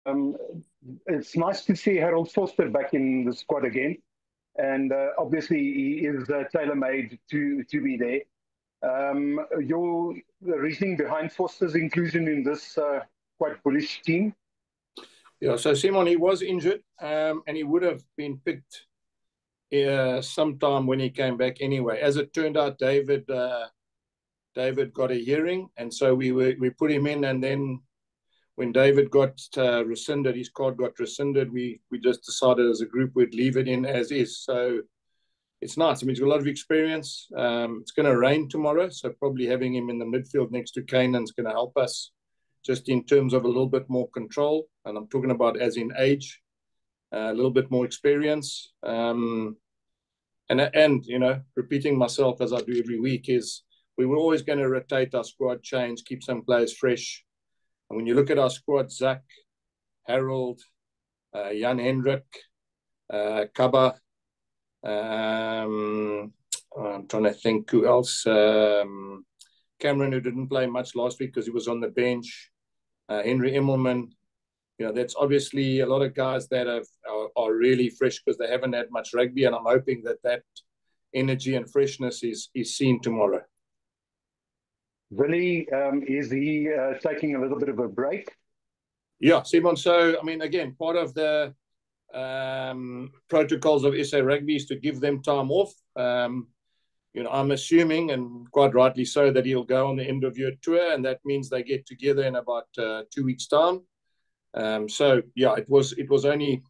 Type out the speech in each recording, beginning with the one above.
Um, it's nice to see Harold Foster back in the squad again, and obviously he is tailor-made to be there. Your reasoning behind Foster's inclusion in this quite bullish team? Yeah, so Simon, he was injured, and he would have been picked sometime when he came back anyway. As it turned out, David got a hearing, and so we put him in, and then when David got rescinded, his card got rescinded, we just decided as a group we'd leave it in as is. So it's nice. I mean, he's got a lot of experience. It's going to rain tomorrow, so probably having him in the midfield next to Kanan is going to help us just in terms of a little bit more control. And I'm talking about as in age, a little bit more experience. And you know, repeating myself as I do every week is we were always going to rotate our squad, change, keep some players fresh. And when you look at our squad, Zach, Harold, Jan Hendrik, Kaba, I'm trying to think who else. Cameron, who didn't play much last week because he was on the bench. Henry Immelman. You know, that's obviously a lot of guys that are really fresh because they haven't had much rugby, and I'm hoping that energy and freshness is seen tomorrow. Willie, is he taking a little bit of a break? Yeah, Simon. So, I mean, again, part of the protocols of SA Rugby is to give them time off. You know, I'm assuming, and quite rightly so, that he'll go on the end of year tour, and that means they get together in about 2 weeks' time. So, yeah, it was only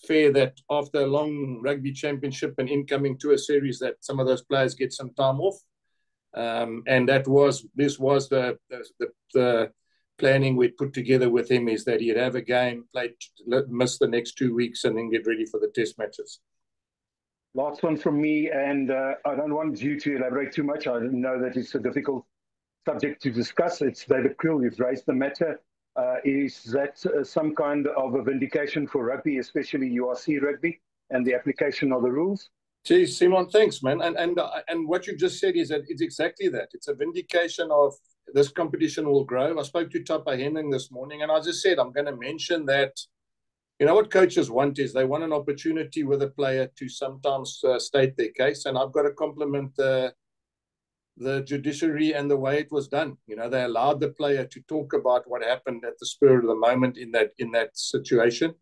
fair that after a long rugby championship and incoming tour series that some of those players get some time off. And this was the planning we'd put together with him, is that he'd have a game, miss the next 2 weeks, and then get ready for the test matches. Last one from me, and I don't want you to elaborate too much. I know that it's a difficult subject to discuss. It's David Kriel who's raised the matter. Is that some kind of a vindication for rugby, especially URC rugby, and the application of the rules? Geez, Simon, thanks, man. And what you just said is that it's exactly that. It's a vindication of this competition will grow. I spoke to Tapa Henning this morning, and I just said I'm going to mention that, you know, what coaches want is they want an opportunity with a player to sometimes state their case. And I've got to compliment the judiciary and the way it was done. You know, they allowed the player to talk about what happened at the spur of the moment in that situation.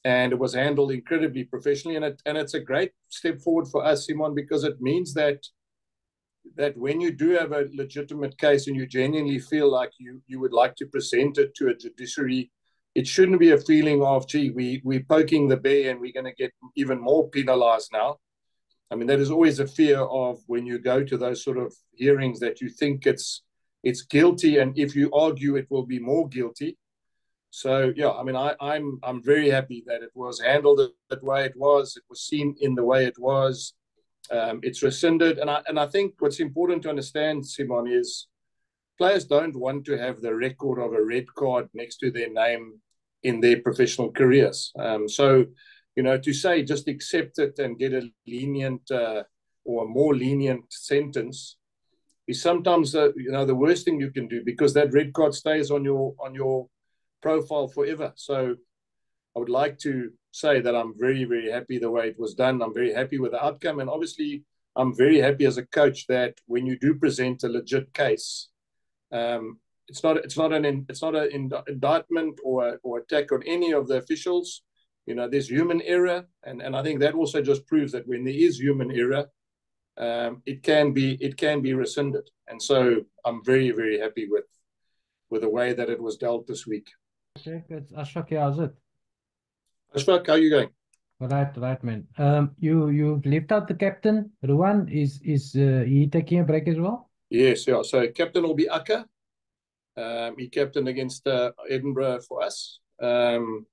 And it was handled incredibly professionally. And it's a great step forward for us, Simon, because it means that when you do have a legitimate case and you genuinely feel like you would like to present it to a judiciary, it shouldn't be a feeling of, gee, we're poking the bear and we're going to get even more penalized now. I mean, that is always a fear of when you go to those sort of hearings, that you think it's guilty, and if you argue, it will be more guilty. So, yeah, I mean, I'm very happy that it was handled the way it was. It was seen in the way it was. It's rescinded. And I think what's important to understand, Simon, is players don't want to have the record of a red card next to their name in their professional careers. So, you know, to say just accept it and get a lenient or a more lenient sentence is sometimes, the worst thing you can do, because that red card stays on your profile forever. So I would like to say that I'm very, very happy the way it was done. I'm very happy with the outcome. And obviously, I'm very happy as a coach that when you do present a legit case, it's not an indictment or attack on any of the officials. You know, there's human error. And I think that also just proves that when there is human error, it can be rescinded. And so I'm very, very happy with the way that it was dealt this week. Okay, it's Ashfaq, how's it? Ashfaq, how are you going? Right, man. You've left out the captain, Ruan. Is he taking a break as well? Yes, yeah. So captain will be Akka. He captained against Edinburgh for us. And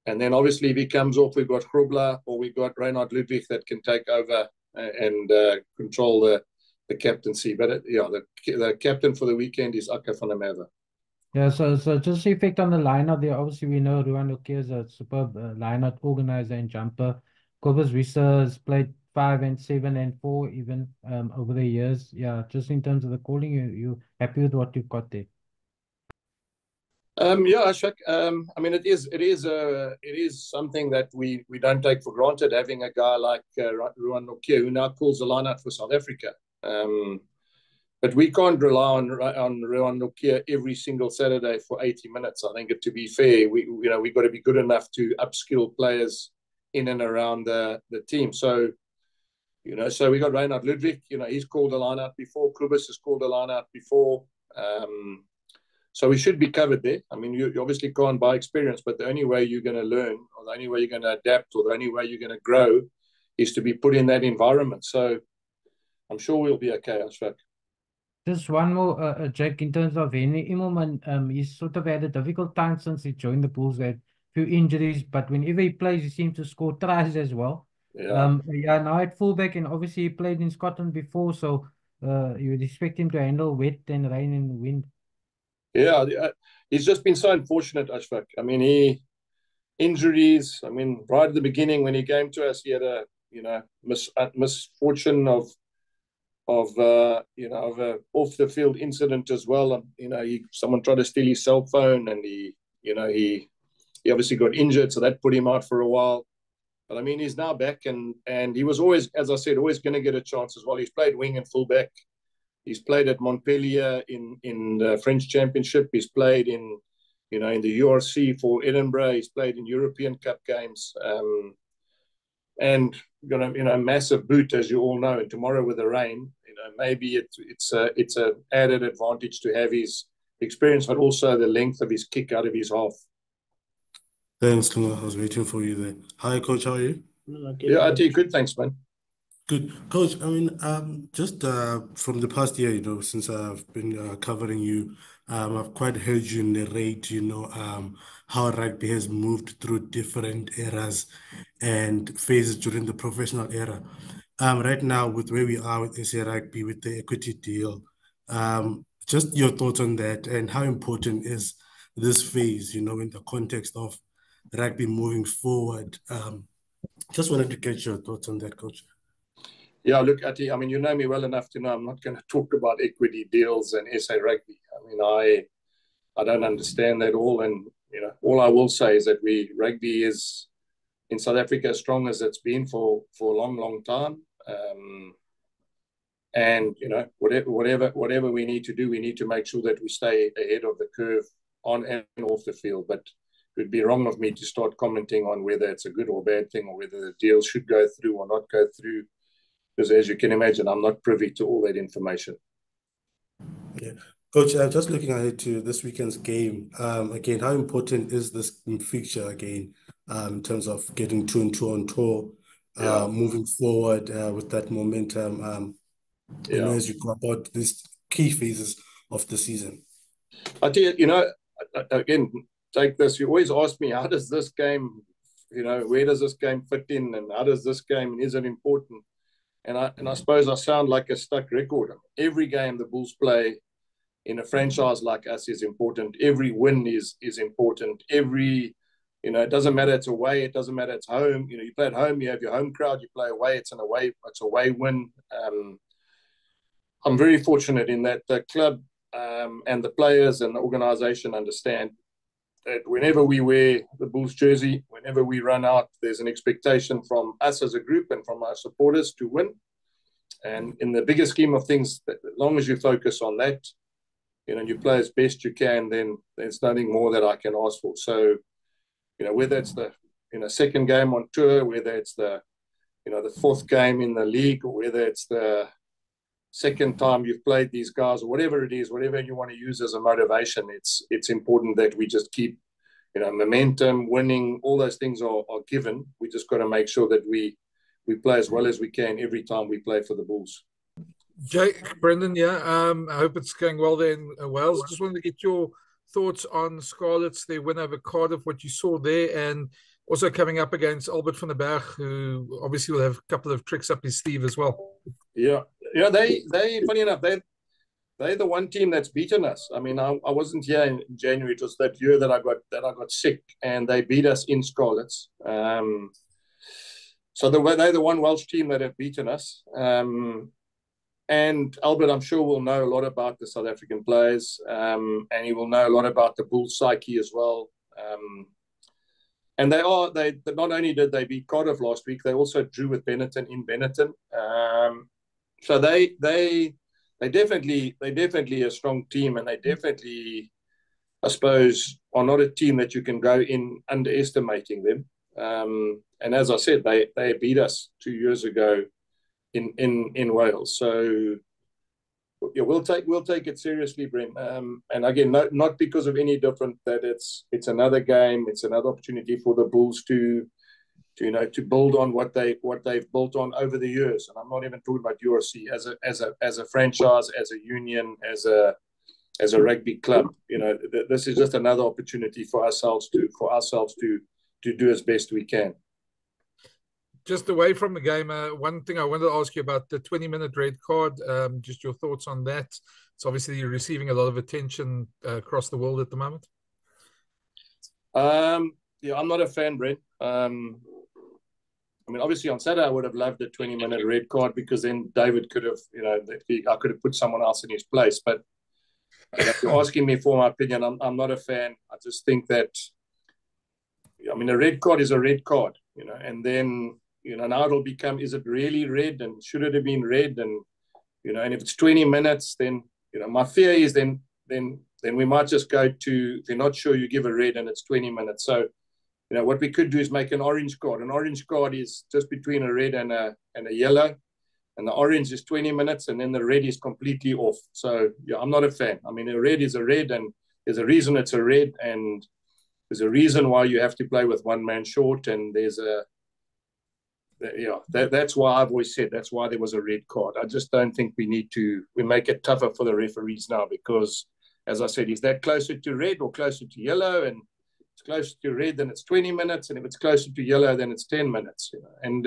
then obviously if he comes off, we've got Grobler or we've got Reinhard Ludwig that can take over and control the captaincy. But the captain for the weekend is Akka van der Merwe. Yeah, so just the effect on the lineup there. Obviously, we know Ruan Luque is a superb lineup organizer and jumper. Cobus Wissa has played 5 and 7 and 4 even over the years. Yeah, just in terms of the calling, you happy with what you've got there? Yeah, Ashak. I mean, it is something that we don't take for granted, having a guy like Ruan Nokia, who now calls the lineout for South Africa. But we can't rely on Ruan Nokia every single Saturday for 80 minutes. I think, to be fair, we've got to be good enough to upskill players in and around the team. So, so we got Reinhard Ludwig. He's called a lineout before. Krubis has called a lineout before. So we should be covered there. I mean, you obviously can't buy experience, but the only way you're going to learn, or the only way you're going to adapt, or the only way you're going to grow is to be put in that environment. So I'm sure we'll be okay, Ashfaq. Just one more, Jack, in terms of Immans, he's sort of had a difficult time since he joined the Bulls. He had a few injuries, but whenever he plays, he seems to score tries as well. Yeah. Now at fullback, and obviously he played in Scotland before, so you would expect him to handle wet and rain and wind. Yeah, he's just been so unfortunate, Ashfaq. I mean, injuries. I mean, right at the beginning when he came to us, he had a misfortune of a off the field incident as well. Someone tried to steal his cell phone, and he obviously got injured, so that put him out for a while. But I mean, he's now back, and he was always, as I said, always going to get a chance as well. He's played wing and fullback. He's played at Montpellier in the French Championship. He's played in the URC for Edinburgh. He's played in European Cup games, and got a massive boot, as you all know. And tomorrow with the rain, maybe it's an added advantage to have his experience, but also the length of his kick out of his half. Thanks, Kanan. I was waiting for you there. Hi, Coach. How are you? Yeah, I tell you, good. Thanks, man. Good, Coach. I mean, just from the past year, since I've been covering you, I've quite heard you narrate, how rugby has moved through different eras and phases during the professional era. Right now, with where we are with SA Rugby, with the equity deal, just your thoughts on that, and how important is this phase, in the context of rugby moving forward? Just wanted to get your thoughts on that, Coach. Yeah, look, Ati, I mean, you know me well enough to know I'm not going to talk about equity deals and SA Rugby. I mean, I don't understand that all. And, all I will say is that rugby is in South Africa as strong as it's been for a long, long time. And, whatever we need to do, we need to make sure that we stay ahead of the curve on and off the field. But it would be wrong of me to start commenting on whether it's a good or bad thing, or whether the deal should go through or not go through. Because as you can imagine, I'm not privy to all that information. Yeah. Coach, just looking ahead to this weekend's game, again, how important is this fixture again, in terms of getting 2-2 on tour, moving forward with that momentum, as you go about these key phases of the season? I tell you, again, take this. You always ask me, how does this game, where does this game fit in, and how does this game, and is it important? And I suppose I sound like a stuck record. Every game the Bulls play in a franchise like us is important. Every win is important. It doesn't matter it's away, it doesn't matter it's home. You play at home, you have your home crowd. You play away, it's a away win. I'm very fortunate in that the club and the players and the organisation understand that whenever we wear the Bulls jersey, whenever we run out, there's an expectation from us as a group and from our supporters to win. And in the bigger scheme of things, as long as you focus on that, you play as best you can, then there's nothing more that I can ask for. So, whether it's the second game on tour, whether it's the fourth game in the league, or whether it's the second time you've played these guys, or whatever it is, whatever you want to use as a motivation, it's important that we just keep, momentum, winning, all those things are given. We just got to make sure that we play as well as we can every time we play for the Bulls. Jake, Brendan, I hope it's going well there in Wales. Just wanted to get your thoughts on Scarlets, their win over Cardiff, what you saw there, and also coming up against Albert van der Berg, who obviously will have a couple of tricks up his sleeve as well. Yeah, they funny enough, they're the one team that's beaten us. I mean, I wasn't here in January. It was that year that I got sick, and they beat us in Scarlets. So they're the one Welsh team that have beaten us. And Albert, I'm sure, will know a lot about the South African players, and he will know a lot about the Bulls psyche as well. And they not only did they beat Cardiff last week, they also drew with Benetton in Benetton. So they definitely a strong team, and they definitely, I suppose, are not a team that you can go in underestimating them. And as I said, they beat us 2 years ago in Wales. So yeah, we'll take it seriously, Brent. And again, not because of any different, that it's another game, it's another opportunity for the Bulls to build on what they've built on over the years. And I'm not even talking about URC as a franchise, as a union, as a rugby club. This is just another opportunity for ourselves to do as best we can. Just away from the game, one thing I wanted to ask you about the 20-minute red card, just your thoughts on that. It's obviously receiving a lot of attention across the world at the moment. Yeah, I'm not a fan, Brent. I mean, obviously on Saturday I would have loved a 20-minute red card, because then David could have, I could have put someone else in his place. But if you're asking me for my opinion, I'm not a fan. I just think that, I mean, a red card is a red card, and then, now it'll become, is it really red, and should it have been red? And, and if it's 20 minutes, then, my fear is then we might just go to, if you're not sure, you give a red and it's 20 minutes. So, what we could do is make an orange card. An orange card is just between a red and a yellow, and the orange is 20 minutes, and then the red is completely off. So, yeah, I'm not a fan. I mean, a red is a red, and there's a reason it's a red, and there's a reason why you have to play with one man short, and that's why I've always said that's why there was a red card. I just don't think we make it tougher for the referees now, because, as I said, is that closer to red or closer to yellow? And it's closer to red, then it's 20 minutes, and if it's closer to yellow, then it's 10 minutes. And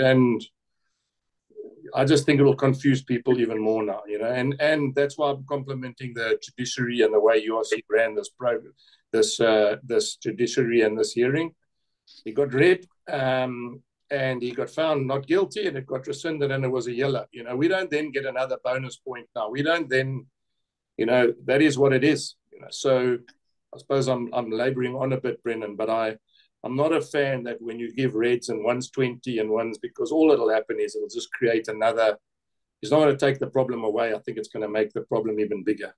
I just think it will confuse people even more now. And that's why I'm complimenting the judiciary and the way URC ran this judiciary and this hearing. He got red, and he got found not guilty, and it got rescinded, and it was a yellow. We don't then get another bonus point now. We don't then, that is what it is. So I suppose I'm labouring on a bit, Brendan, but I'm not a fan that when you give reds and one's 20 and one's, because all it'll happen is it'll just create another. It's not going to take the problem away. I think it's going to make the problem even bigger.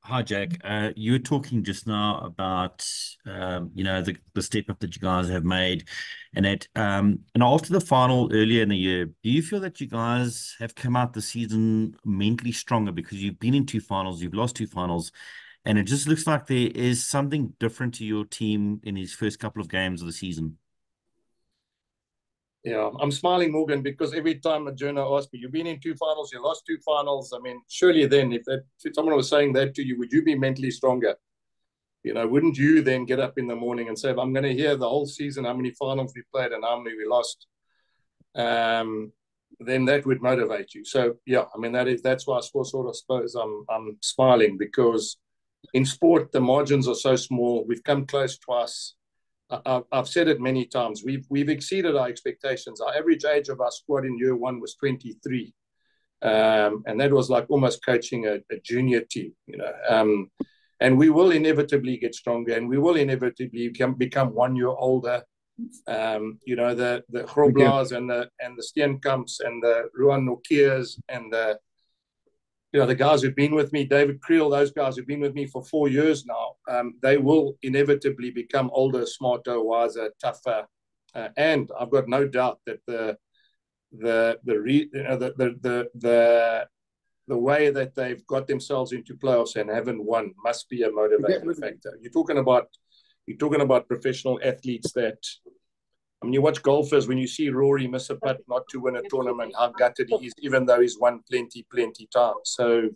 Hi, Jack. You were talking just now about, the step up that you guys have made, and after the final earlier in the year, do you feel that you guys have come out the season mentally stronger, because you've been in 2 finals, you've lost 2 finals, and it just looks like there is something different to your team in these first couple of games of the season? Yeah, I'm smiling, Morgan, because every time a journo asks me, you've been in 2 finals, you lost 2 finals. I mean, surely then, if someone was saying that to you, would you be mentally stronger? Wouldn't you then get up in the morning and say, I'm going to hear the whole season, how many finals we played and how many we lost? Then that would motivate you. So, yeah, I mean, that's why I sort of suppose I'm smiling, because in sport, the margins are so small. We've come close twice. I've said it many times. We've exceeded our expectations. Our average age of our squad in year 1 was 23, and that was like almost coaching a junior team. And we will inevitably get stronger, and we will inevitably become 1 year older. The Groblaars and the Steenkamps and the Ruan Nokias and the guys who've been with me, David Kriel, those guys who've been with me for 4 years now, they will inevitably become older, smarter, wiser, tougher, and I've got no doubt that the way that they've got themselves into playoffs and haven't won must be a motivating factor. You're talking about professional athletes that. I mean, you watch golfers, when you see Rory miss a putt not to win a tournament, how gutted he is, even though he's won plenty times. So,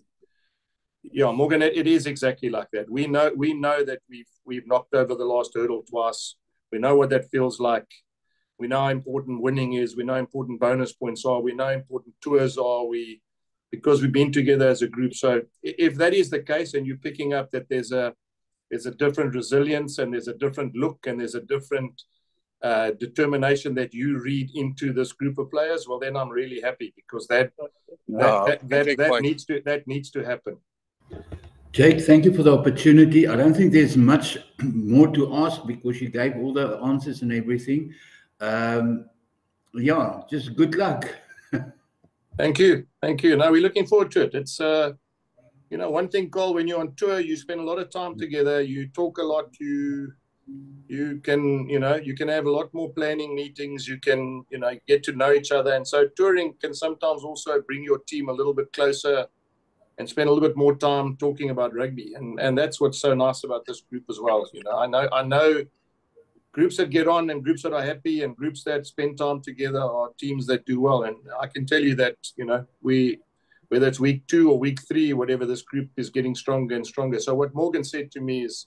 yeah, Morgan, it is exactly like that. We know that we've knocked over the last hurdle twice. We know what that feels like. We know how important winning is. We know how important bonus points are. We know how important tours are. Because we've been together as a group. So, if that is the case, and you're picking up that there's a different resilience, and there's a different look, and there's a different determination that you read into this group of players, well, then I'm really happy, because that needs to happen. Jake, thank you for the opportunity. I don't think there's much more to ask, because you gave all the answers and everything. Yeah, just good luck. Thank you. No, we're looking forward to it. It's one thing, Cole, when you're on tour, you spend a lot of time together, you talk a lot, you can have a lot more planning meetings, you can get to know each other, and so touring can sometimes also bring your team a little bit closer and spend a little bit more time talking about rugby, and that's what's so nice about this group as well. I know groups that get on and groups that are happy and groups that spend time together are teams that do well, and I can tell you that whether it's week 2 or week 3, whatever, this group is getting stronger and stronger. So what Morgan said to me is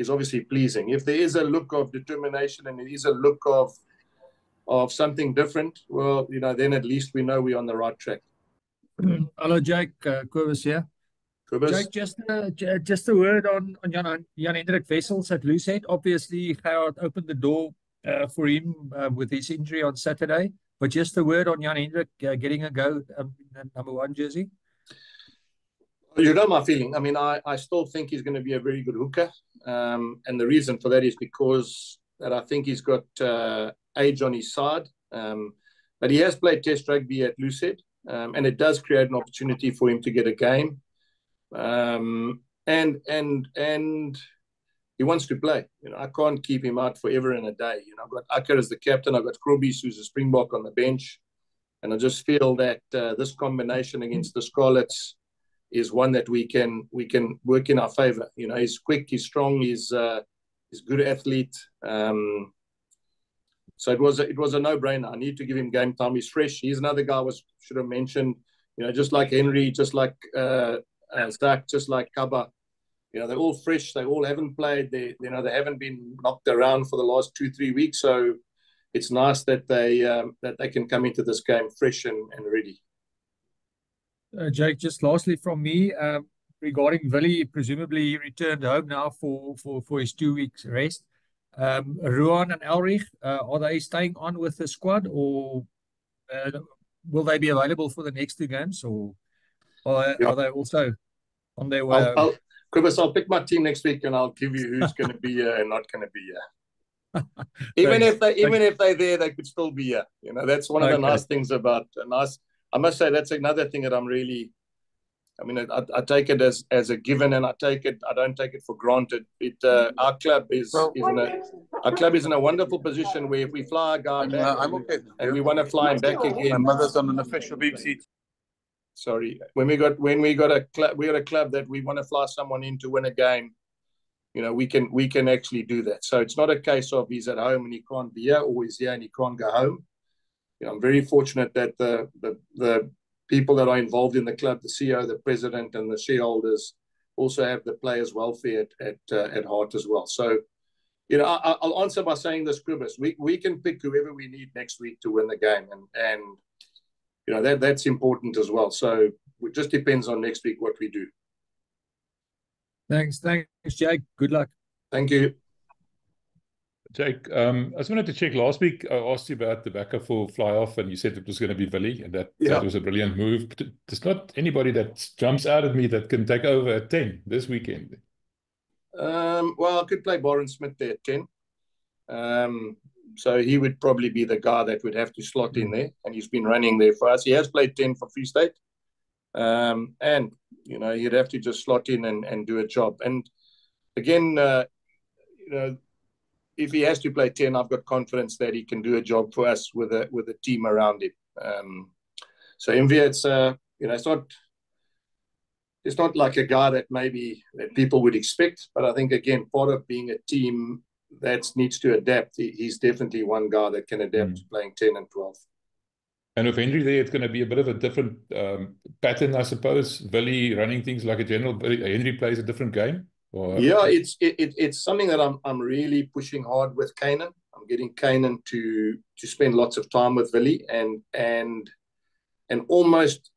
obviously pleasing. If there is a look of determination and there is a look of something different, well, then at least we know we're on the right track. Hello, Jake. Kobus here. Kobus? Jake, just a word on Jan-Hendrik Wessels at Lucet. Obviously, Gerard opened the door for him with his injury on Saturday. But just a word on Jan-Hendrik getting a go in the number 1 jersey. You know my feeling. I mean, I still think he's going to be a very good hooker. And the reason for that is because that I think he's got age on his side. But he has played Test rugby at Lucet. And it does create an opportunity for him to get a game. And he wants to play. I can't keep him out forever and a day. I've got Akker as the captain. I've got Krobis, who's a Springbok, on the bench. And I just feel that this combination against the Scarlets is one that we can work in our favor. He's quick, he's strong, he's a good athlete. So it was a no-brainer. I need to give him game time. He's fresh. He's another guy I should have mentioned. Just like Henry, just like Zach, just like Kaba. They're all fresh. They all haven't played. They haven't been knocked around for the last 2-3 weeks. So it's nice that they can come into this game fresh and ready. Jake, just lastly from me, regarding Willie, presumably he returned home now for his 2 weeks rest. Ruan and Elrich, are they staying on with the squad, or will they be available for the next 2 games, or are they also on their way? Kobus, I'll pick my team next week and I'll give you who's going to be here and not going to be here. Even if they're there, they could still be here. That's one of the nice things about I must say that's another thing that I'm really. I mean, I take it as a given, and I don't take it for granted. Our club is in a wonderful position where if we fly a guy back, and we want to fly him back again. My mother's on an official BBC. Sorry, when we got a club that we want to fly someone in to win a game, we can actually do that. So it's not a case of he's at home and he can't be here, or he's here and he can't go home. I'm very fortunate that the people that are involved in the club, the CEO, the president, and the shareholders, also have the players' welfare at heart as well. So, I'll answer by saying this, Kobus. We can pick whoever we need next week to win the game, and that's important as well. So it just depends on next week what we do. Thanks, Jake. Good luck. Thank you. Jake, I just wanted to check. Last week, I asked you about the backup for fly-off, and you said it was going to be Willie, and that was a brilliant move. But there's not anybody that jumps out at me that can take over at 10 this weekend. Well, I could play Warren Smith there at 10. So he would probably be the guy that would have to slot in there, and he's been running there for us. He has played 10 for Free State. And, he'd have to just slot in and do a job. And again, if he has to play 10, I've got confidence that he can do a job for us with a team around him. So Envia, it's not like a guy that people would expect, but I think again, part of being a team that needs to adapt, he's definitely one guy that can adapt to playing 10 and 12. And with Henry there, it's going to be a bit of a different pattern, I suppose. Willie running things like a general. Henry plays a different game. Yeah, it's something that I'm really pushing hard with Kanan. I'm getting Kanan to spend lots of time with Willie and almost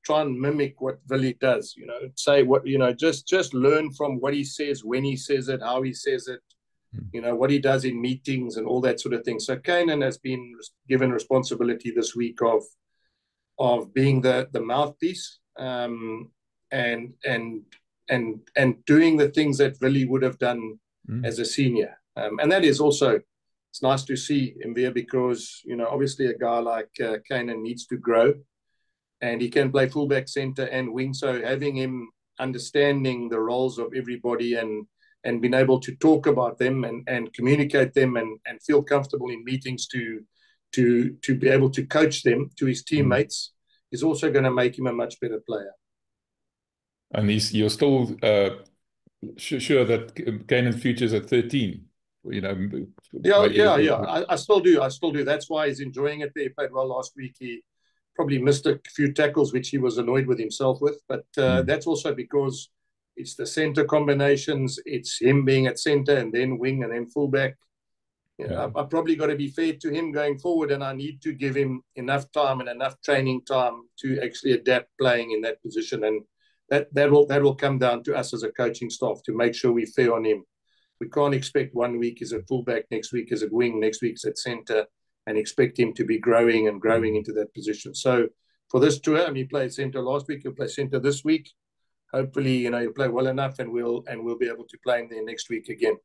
try and mimic what Willie does. Say what just learn from what he says, when he says it, how he says it. you know, what he does in meetings and all that sort of thing. So Kanan has been given responsibility this week of being the mouthpiece, and doing the things that Willie would have done as a senior. And that is also, it's nice to see him there because, you know, obviously a guy like Kanan needs to grow, and he can play fullback, center, and wing. So having him understanding the roles of everybody and being able to talk about them and communicate them and feel comfortable in meetings to be able to coach them to his teammates is also going to make him a much better player. And you're still sure that Kanan futures at 13? You know, yeah. I still do. That's why he's enjoying it there. He played well last week. He probably missed a few tackles, which he was annoyed with himself with. But that's also because it's the center combinations. It's him being at center and then wing and then fullback. You know, I've probably got to be fair to him going forward, and I need to give him enough time and enough training time to actually adapt playing in that position. And that will come down to us as a coaching staff to make sure we're fair on him. We can't expect 1 week is at fullback, next week is at wing, next week's at center, and expect him to be growing into that position. So for this tour, I mean, he played center last week, he'll play center this week. Hopefully, you know, he'll play well enough, and we'll be able to play him there next week again.